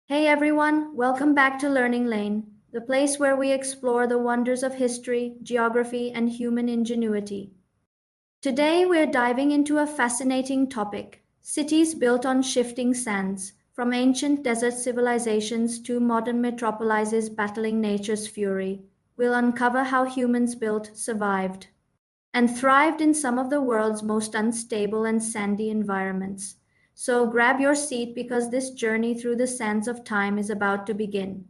Hey everyone, welcome back to Learning Lane, the place where we explore the wonders of history, geography, and human ingenuity. Today we're diving into a fascinating topic: cities built on shifting sands, from ancient desert civilizations to modern metropolises battling nature's fury. We'll uncover how humans built, survived, and thrived in some of the world's most unstable and sandy environments. So grab your seat because this journey through the sands of time is about to begin.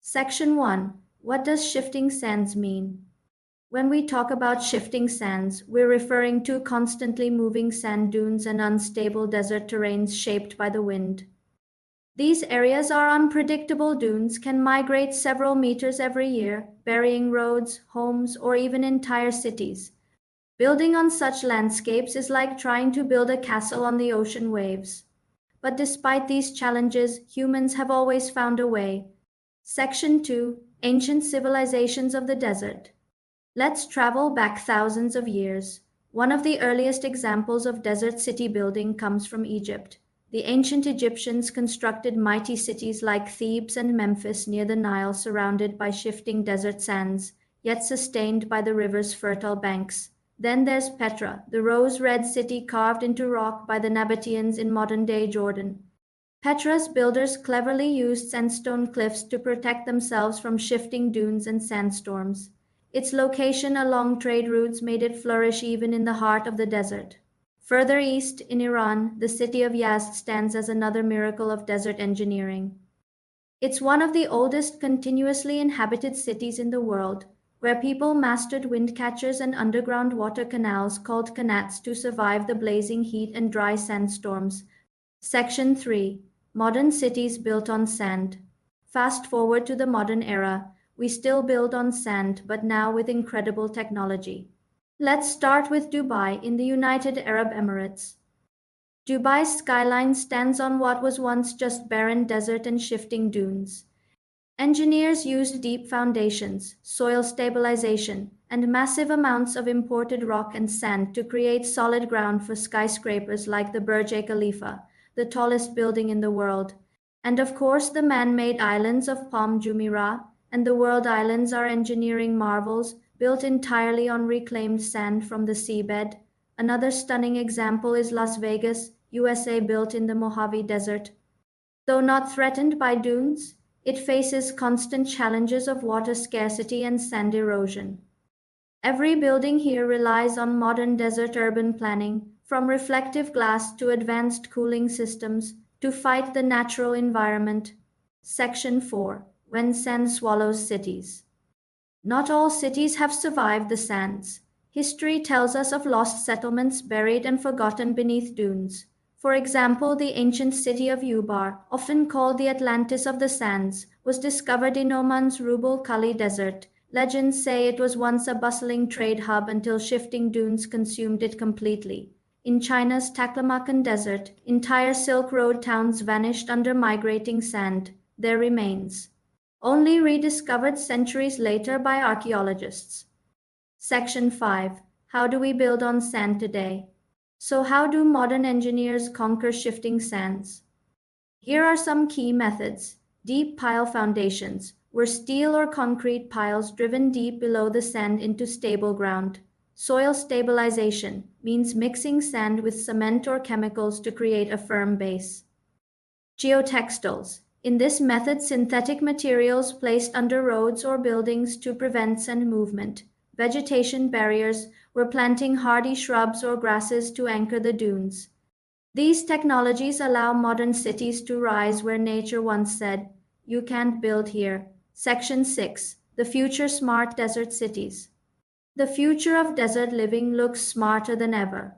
Section 1: What does shifting sands mean? When we talk about shifting sands, we're referring to constantly moving sand dunes and unstable desert terrains shaped by the wind. These areas are unpredictable dunes, can migrate several meters every year, burying roads, homes, or even entire cities. Building on such landscapes is like trying to build a castle on the ocean waves. But despite these challenges, humans have always found a way. Section 2: Ancient Civilizations of the Desert. Let's travel back thousands of years. One of the earliest examples of desert city building comes from Egypt. The ancient Egyptians constructed mighty cities like Thebes and Memphis near the Nile, surrounded by shifting desert sands, yet sustained by the river's fertile banks. Then there's Petra, the rose-red city carved into rock by the Nabateans in modern-day Jordan. Petra's builders cleverly used sandstone cliffs to protect themselves from shifting dunes and sandstorms. Its location along trade routes made it flourish even in the heart of the desert. Further east, in Iran, the city of Yazd stands as another miracle of desert engineering. It's one of the oldest continuously inhabited cities in the world, where people mastered wind catchers and underground water canals called qanats to survive the blazing heat and dry sandstorms. Section 3: Modern cities built on sand. Fast forward to the modern era, we still build on sand, but now with incredible technology. Let's start with Dubai in the United Arab Emirates. Dubai's skyline stands on what was once just barren desert and shifting dunes. Engineers used deep foundations, soil stabilization, and massive amounts of imported rock and sand to create solid ground for skyscrapers like the Burj Khalifa, the tallest building in the world. And of course, the man-made islands of Palm Jumeirah and the World Islands are engineering marvels built entirely on reclaimed sand from the seabed. Another stunning example is Las Vegas, USA, built in the Mojave Desert. Though not threatened by dunes, it faces constant challenges of water scarcity and sand erosion. Every building here relies on modern desert urban planning, from reflective glass to advanced cooling systems, to fight the natural environment. Section 4: When Sand Swallows Cities. Not all cities have survived the sands. History tells us of lost settlements buried and forgotten beneath dunes. For example, the ancient city of Ubar, often called the Atlantis of the Sands, was discovered in Oman's Rub' Khali Desert. Legends say it was once a bustling trade hub until shifting dunes consumed it completely. In China's Taklamakan Desert, entire Silk Road towns vanished under migrating sand, their remains only rediscovered centuries later by archaeologists. Section 5: How do we build on sand today? So, how do modern engineers conquer shifting sands? Here are some key methods. Deep pile foundations, where steel or concrete piles driven deep below the sand into stable ground. Soil stabilization means mixing sand with cement or chemicals to create a firm base. Geotextiles. In this method, synthetic materials placed under roads or buildings to prevent sand movement. Vegetation barriers, where planting hardy shrubs or grasses to anchor the dunes. These technologies allow modern cities to rise where nature once said, "You can't build here." Section 6: The Future Smart Desert Cities. The future of desert living looks smarter than ever.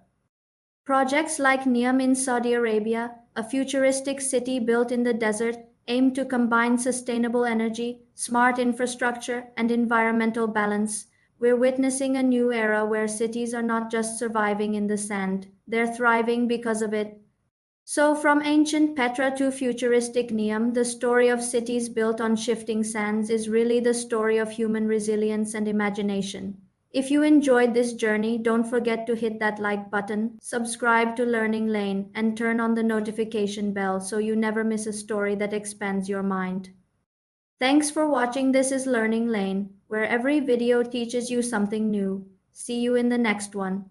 Projects like NEOM in Saudi Arabia, a futuristic city built in the desert, aim to combine sustainable energy, smart infrastructure, and environmental balance. We're witnessing a new era where cities are not just surviving in the sand, they're thriving because of it. So, from ancient Petra to futuristic NEOM, the story of cities built on shifting sands is really the story of human resilience and imagination. If you enjoyed this journey, don't forget to hit that like button, subscribe to Learning Lane, and turn on the notification bell so you never miss a story that expands your mind. Thanks for watching. This is Learning Lane, where every video teaches you something new. See you in the next one.